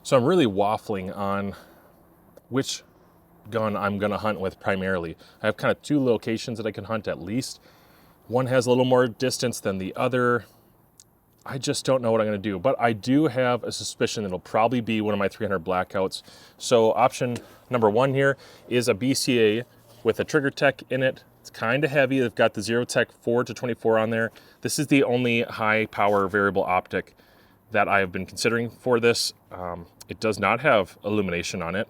So I'm really waffling on which gun I'm gonna hunt with primarily. I have kind of two locations that I can hunt at least. One has a little more distance than the other. I just don't know what I'm gonna do, but I do have a suspicion it'll probably be one of my 300 blackouts. So option number one here is a BCA with a Trigger Tech in it. It's kind of heavy. They've got the Zerotech 4-24 on there. This is the only high power variable optic that I have been considering for this. It does not have illumination on it,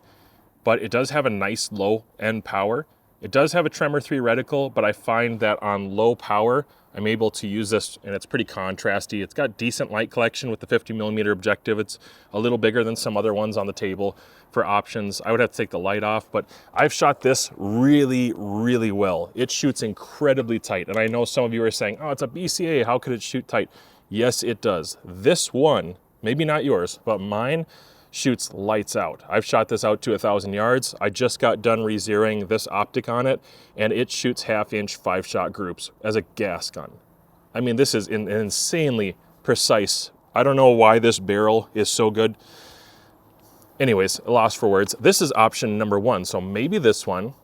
but it does have a nice low end power. It does have a Tremor 3 reticle, but I find that on low power, I'm able to use this and it's pretty contrasty. It's got decent light collection with the 50mm objective. It's a little bigger than some other ones on the table for options. I would have to take the light off, but I've shot this really, really well. It shoots incredibly tight. And I know some of you are saying, oh, it's a BCA, how could it shoot tight? Yes, it does. This one, maybe not yours, but mine shoots lights out. I've shot this out to 1,000 yards. I just got done re-zeroing this optic on it, and it shoots 1/2-inch 5-shot groups as a gas gun. I mean, this is insanely precise. I don't know why this barrel is so good. Anyways, lost for words. This is option number one, so maybe this one,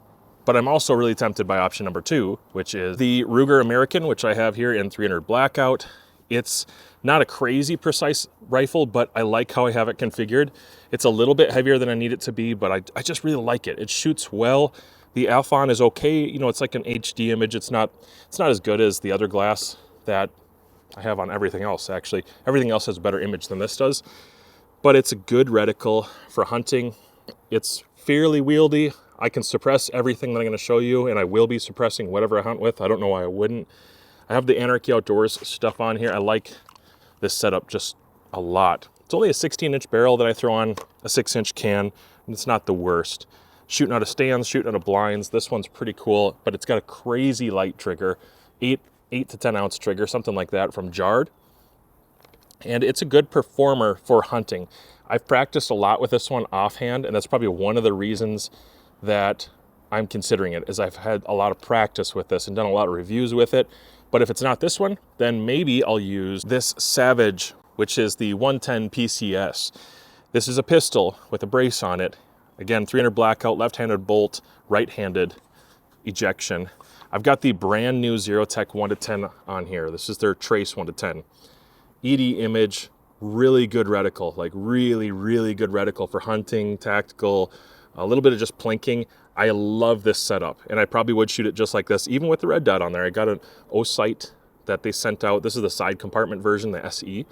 but I'm also really tempted by option number two, which is the Ruger American, which I have here in 300 Blackout. It's not a crazy precise rifle, but I like how I have it configured. It's a little bit heavier than I need it to be, but I just really like it. It shoots well. The Alphon is okay. You know, it's like an HD image. It's not as good as the other glass that I have on everything else, actually. Everything else has a better image than this does, but it's a good reticle for hunting. It's fairly wieldy. I can suppress everything that I'm gonna show you, and I will be suppressing whatever I hunt with. I don't know why I wouldn't. I have the Anarchy Outdoors stuff on here. I like this setup just a lot. It's only a 16-inch barrel that I throw on a 6-inch can, and it's not the worst. Shooting out of stands, shooting out of blinds. This one's pretty cool, but it's got a crazy light trigger, 8 to 10 ounce trigger, something like that from Jard. And it's a good performer for hunting. I've practiced a lot with this one offhand, and that's probably one of the reasons that I'm considering it, is I've had a lot of practice with this and done a lot of reviews with it. But if it's not this one, then maybe I'll use this Savage, which is the 110 PCS. This is a pistol with a brace on it. Again, 300 Blackout, left-handed bolt, right-handed ejection. I've got the brand new Zerotech 1-10 on here. This is their Trace 1-10. ED image, really good reticle, like really, really good reticle for hunting, tactical, a little bit of just plinking. I love this setup, and I probably would shoot it just like this, even with the red dot on there. I got an O-Sight that they sent out. This is the side compartment version, the SE.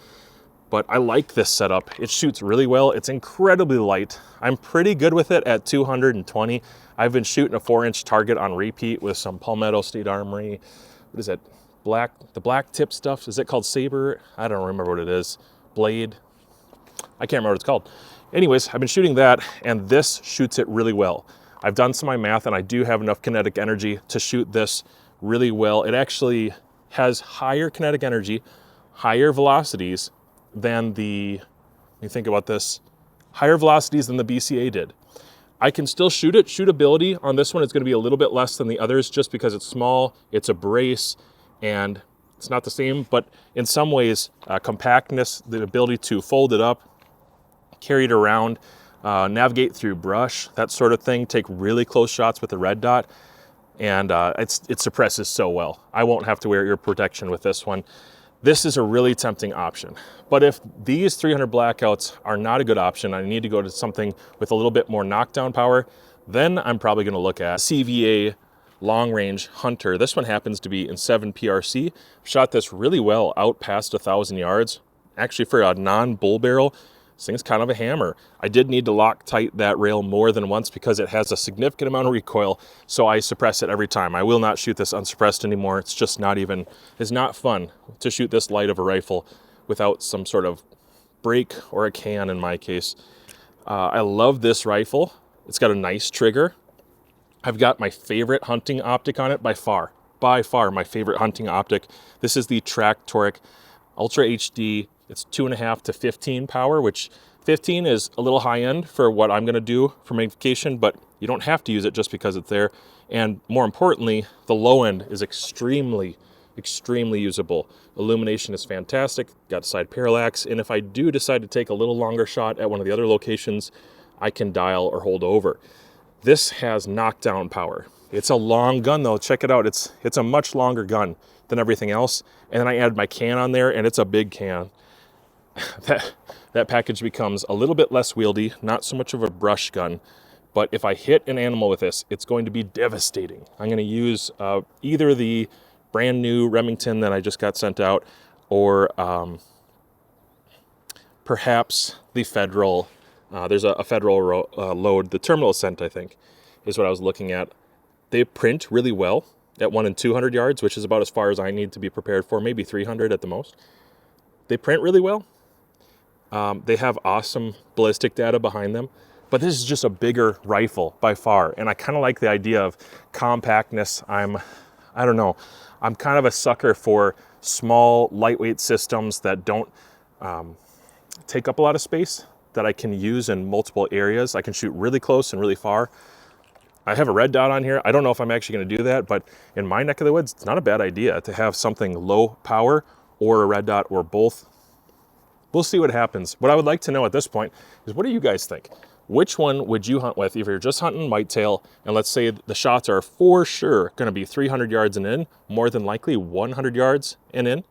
But I like this setup. It shoots really well. It's incredibly light. I'm pretty good with it at 220. I've been shooting a 4-inch target on repeat with some Palmetto State Armory. What is it? The black tip stuff. Is it called Saber? I don't remember what it is. Blade. I can't remember what it's called. Anyways, I've been shooting that, and this shoots it really well. I've done some of my math, and I do have enough kinetic energy to shoot this really well. It actually has higher kinetic energy, higher velocities than the, let me think about this, higher velocities than the BCA did. I can still shoot it. Shootability on this one is going to be a little bit less than the others just because it's small, it's a brace, and it's not the same, but in some ways, compactness, the ability to fold it up, carry it around, navigate through brush, that sort of thing, take really close shots with the red dot, and it suppresses so well. I won't have to wear ear protection with this one. This is a really tempting option. But if these 300 Blackouts are not a good option, I need to go to something with a little bit more knockdown power, then I'm probably gonna look at CVA Long Range Hunter. This one happens to be in 7 PRC. Shot this really well out past 1,000 yards. Actually, for a non-bull barrel, this thing's kind of a hammer. I did need to Loctite that rail more than once because it has a significant amount of recoil, so I suppress it every time. I will not shoot this unsuppressed anymore. It's just not even, it's not fun to shoot this light of a rifle without some sort of break or a can in my case. I love this rifle. It's got a nice trigger. I've got my favorite hunting optic on it by far my favorite hunting optic. This is the Tractoric Ultra HD. It's 2.5 to 15 power, which 15 is a little high end for what I'm gonna do for magnification, but you don't have to use it just because it's there. And more importantly, the low end is extremely extremely usable. Illumination is fantastic, got side parallax, and if I do decide to take a little longer shot at one of the other locations, I can dial or hold over. This has knockdown power. It's a long gun though, check it out. It's a much longer gun than everything else. And then I add my can on there, and it's a big can. That package becomes a little bit less wieldy, not so much of a brush gun, but if I hit an animal with this, it's going to be devastating. I'm gonna use either the brand new Remington that I just got sent out, or perhaps the Federal. There's a Federal load, the Terminal Ascent, I think, is what I was looking at. They print really well at 1 and 200 yards, which is about as far as I need to be prepared for, maybe 300 at the most. They print really well. They have awesome ballistic data behind them, but this is just a bigger rifle by far. And I kind of like the idea of compactness. I don't know, I'm kind of a sucker for small, lightweight systems that don't take up a lot of space, that I can use in multiple areas. I can shoot really close and really far. I have a red dot on here. I don't know if I'm actually going to do that, but in my neck of the woods, it's not a bad idea to have something low power or a red dot or both. We'll see what happens. What I would like to know at this point is, what do you guys think? Which one would you hunt with if you're just hunting whitetail, and let's say the shots are for sure going to be 300 yards and in, more than likely 100 yards and in?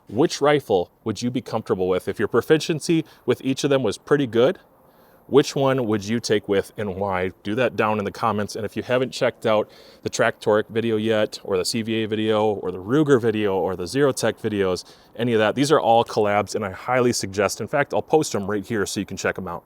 Which rifle would you be comfortable with? If your proficiency with each of them was pretty good, which one would you take with and why? Do that down in the comments. And if you haven't checked out the Traktorek video yet, or the CVA video, or the Ruger video, or the Zerotech videos, any of that, these are all collabs, and I highly suggest, in fact, I'll post them right here so you can check them out.